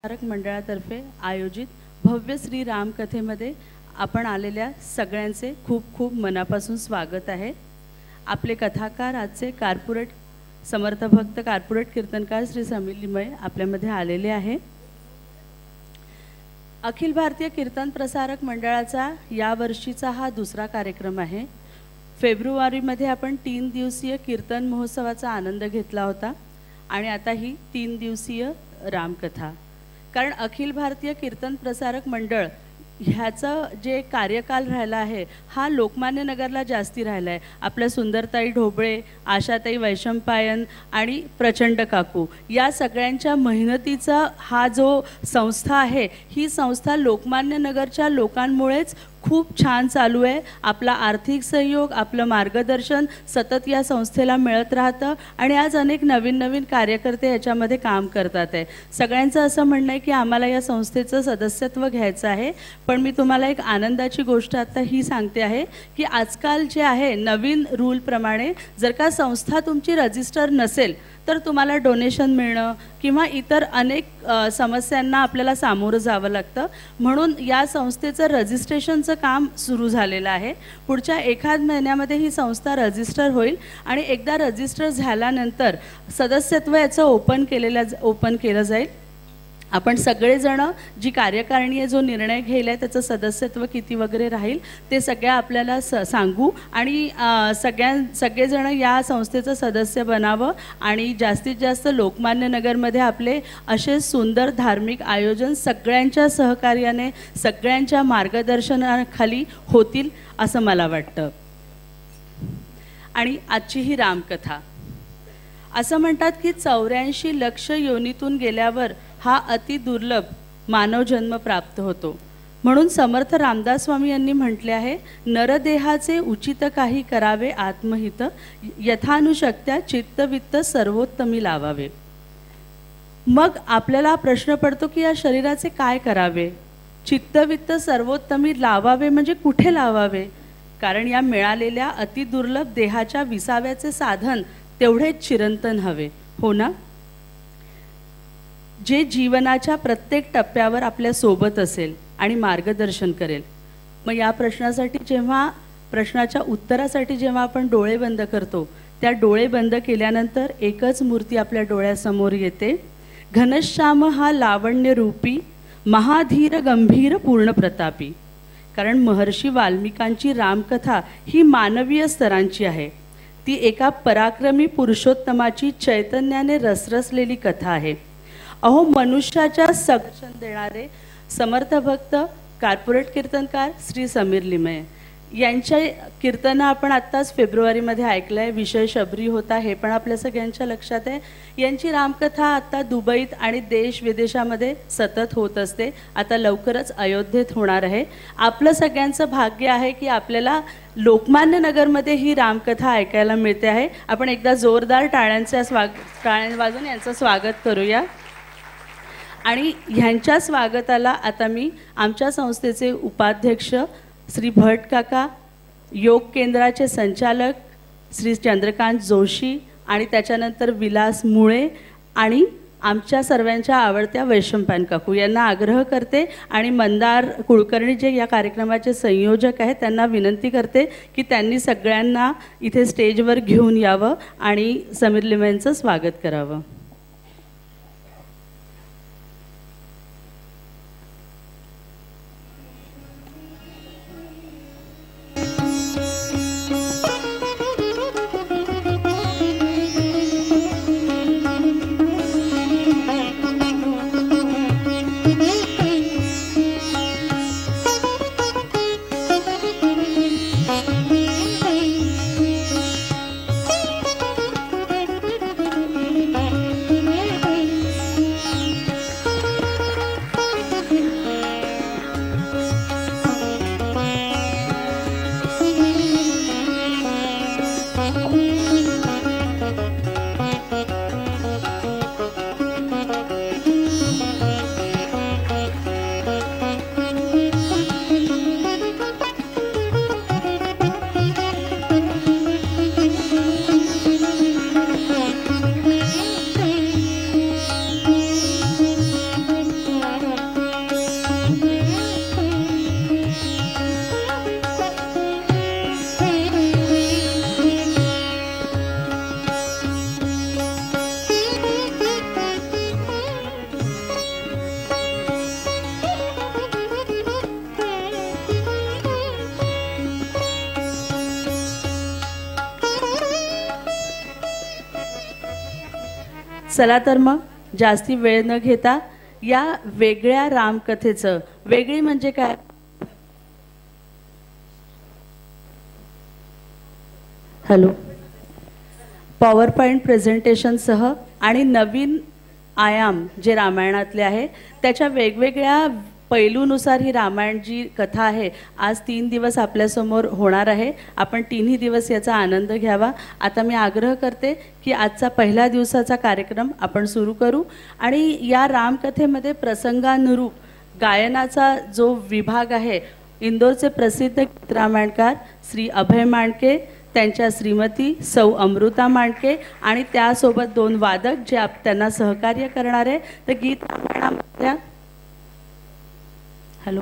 प्रसारक मंडळातर्फे आयोजित भव्य श्री रामकथेमध्ये आपण आलेल्या सगळ्यांचे खूप खूप मनापासून स्वागत आहे। आपले कथाकार आजचे कार्पोरेट समर्थ भक्त कार्पोरेट कीर्तनकार श्री समीर लिमये आपल्यामध्ये आलेले आहे। अखिल भारतीय कीर्तन प्रसारक मंडळाचा या वर्षीचा हा दुसरा कार्यक्रम आहे। फेब्रुवारीमध्ये आपण 3 दिवसीय कीर्तन महोत्सवाचा आनंद घेतला होता आणि आता ही 3 दिवसीय रामकथा। कारण अखिल भारतीय कीर्तन प्रसारक मंडळ ह्याचं जे कार्यकाल राहिला आहे हा लोकमान्य नगरला जास्ती राहिला आहे। आपल्या सुंदरताई ढोबळे, आशाताई वैशंपायन आणि प्रचंड काकू या सगळ्यांच्या मेहनतीचा हा जो संस्था आहे, ही संस्था लोकमान्य नगरच्या लोकांमुळेच खूप छान चालू आहे। आपला आर्थिक सहयोग, आपलं मार्गदर्शन सतत या संस्थेला मिळत राहतं आणि आज अनेक नवीन नवीन कार्यकर्ते याच्यामध्ये काम करतात आहे। सगळ्यांचं असं म्हणणं आहे की आम्हाला या संस्थेचं सदस्यत्व घ्यायचं आहे। पण मी तुम्हाला एक आनंदाची गोष्ट आता ही सांगते आहे की आजकाल जे आहे नवीन रूल प्रमाणे जर का संस्था तुमची रजिस्टर नसेल तर तुम्हाला डोनेशन मिळणं किंवा इतर अनेक समस्यांना आपल्याला सामोरं जावं लागतं। म्हणून या संस्थेचं रजिस्ट्रेशनचं काम सुरू झालेलं आहे। पुढच्या एखाद महिन्यामध्ये ही संस्था रजिस्टर होईल आणि एकदा रजिस्टर झाल्यानंतर सदस्यत्व याचं ओपन केलं जाईल। आपण सगळेजण जी कार्यकारिणी आहे जो निर्णय घेईल आहे त्याचं सदस्यत्व किती वगैरे राहील ते सगळ्या आपल्याला सांगू आणि सगळेजण या संस्थेचं सदस्य बनावं आणि जास्तीत जास्त लोकमान्य नगरमध्ये आपले असे सुंदर धार्मिक आयोजन सगळ्यांच्या सहकार्याने सगळ्यांच्या मार्गदर्शनाखाली होतील असं मला वाटतं। आणि आजची ही रामकथा असं म्हणतात की 84 लक्ष योनीतून गेल्यावर हा अति दुर्लभ मानव जन्म प्राप्त होतो। म्हणून समर्थ रामदास स्वामी यांनी म्हटले आहे, नरदेहाचे उचित काही करावे आत्महित, यथानुशक्त्या चित्तवित्त सर्वोत्तमी लावावे। मग आपल्याला प्रश्न पडतो की या शरीराचे काय करावे? चित्तवित्त सर्वोत्तमी लावावे म्हणजे कुठे लावावे? कारण या मिळालेल्या अति दुर्लभ देहाच्या विसाव्याचे साधन तेवढेच चिरंतन हवे, हो ना? जे जीवनाच्या प्रत्येक टप्प्यावर आपल्या सोबत असेल आणि मार्गदर्शन करेल। मग या प्रश्नाच्या उत्तरासाठी जेव्हा आपण डोळे बंद करतो, त्या डोळे बंद केल्यानंतर एकच मूर्ती आपल्या डोळ्यासमोर येते, घनश्याम हा लावण्य रूपी महाधीर गंभीर पूर्ण प्रतापी। कारण महर्षी वाल्मिकांची रामकथा ही मानवीय स्तरांची आहे। ती एका पराक्रमी पुरुषोत्तमाची चैतन्याने रसरसलेली कथा आहे। अहो, मनुष्याच्या संरक्षण देणारे समर्थ भक्त कार्पोरेट कीर्तनकार श्री समीर लिमये यांचे कीर्तन आपण आत्ताच फेब्रुवारीमध्ये ऐकलं आहे। विषय शबरी होता हे पण आपल्या सगळ्यांच्या लक्षात आहे। यांची रामकथा आता दुबईत आणि देश विदेशामध्ये सतत होत असते। आता लवकरच अयोध्येत होणार आहे। आपलं सगळ्यांचं भाग्य आहे की आपल्याला लोकमान्य नगरमध्ये ही रामकथा ऐकायला मिळते आहे। आपण एकदा जोरदार टाळ्या वाजवून यांचं स्वागत करूया। आणि ह्यांच्या स्वागताला आता मी आमच्या संस्थेचे उपाध्यक्ष श्री भट काका, योग केंद्राचे संचालक श्री चंद्रकांत जोशी आणि त्याच्यानंतर विलास मुळे आणि आमच्या सर्वांच्या आवडत्या वैशंपायन काकू यांना आग्रह करते आणि मंदार कुलकर्णी जे या कार्यक्रमाचे संयोजक आहेत त्यांना विनंती करते की त्यांनी सगळ्यांना इथे स्टेजवर घेऊन यावं आणि समीर लिमयेंचं स्वागत करावं। चला तर मग जास्ती वेळ न घेता या वेगळ्या रामकथेचं, वेगळी म्हणजे काय, हॅलो, पॉवर पॉईंट प्रेझेंटेशनसह आणि नवीन आयाम जे रामायणातले आहे त्याच्या वेगवेगळ्या पैलूनुसार ही रामायण जी कथा आहे आज 3 दिवस आपल्यासमोर होणार आहे. आपण 3ही दिवस याचा आनंद घ्यावा. आता मी आग्रह करते की आजचा पहिल्या दिवसाचा कार्यक्रम आपण सुरू करू आणि या रामकथेमध्ये प्रसंगानुरूप गायनाचा जो विभाग आहे, इंदोरचे प्रसिद्ध गीतरामायणकार श्री अभय मांडके, त्यांच्या श्रीमती सौ अमृता मांडके आणि त्यासोबत 2 वादक जे त्यांना सहकार्य करणार आहे. तर गीत रामायणामधल्या हॅलो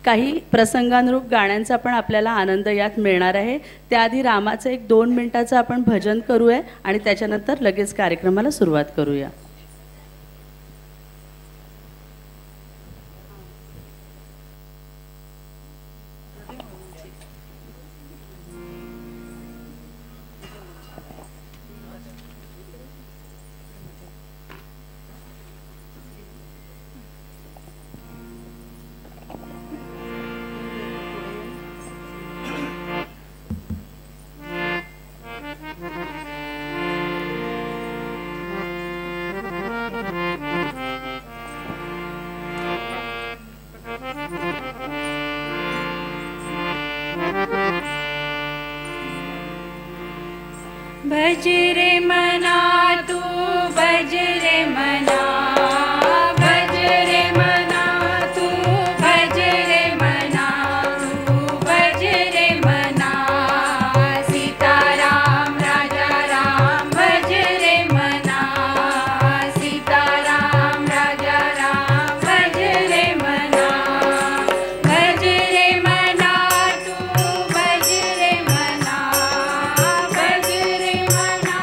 काही प्रसंगानुरूप गाण्यांचा पण आपल्याला आनंद यात मिळणार आहे. त्याआधी रामाचं एक 2 मिनिटाचं आपण भजन करूया आणि त्याच्यानंतर लगेच कार्यक्रमाला सुरुवात करूया. भज रे मना तू भज रे मना, भज रे मना तू भज रे मना, तू भज रे मना. सीताराम राजा राम भज रे मना, सीताराम राजा राम भज रे मना. भज रे मना तू भज रे मना, भज रे मना.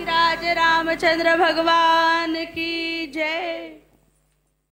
राज रामचंद्र भगवान की जय।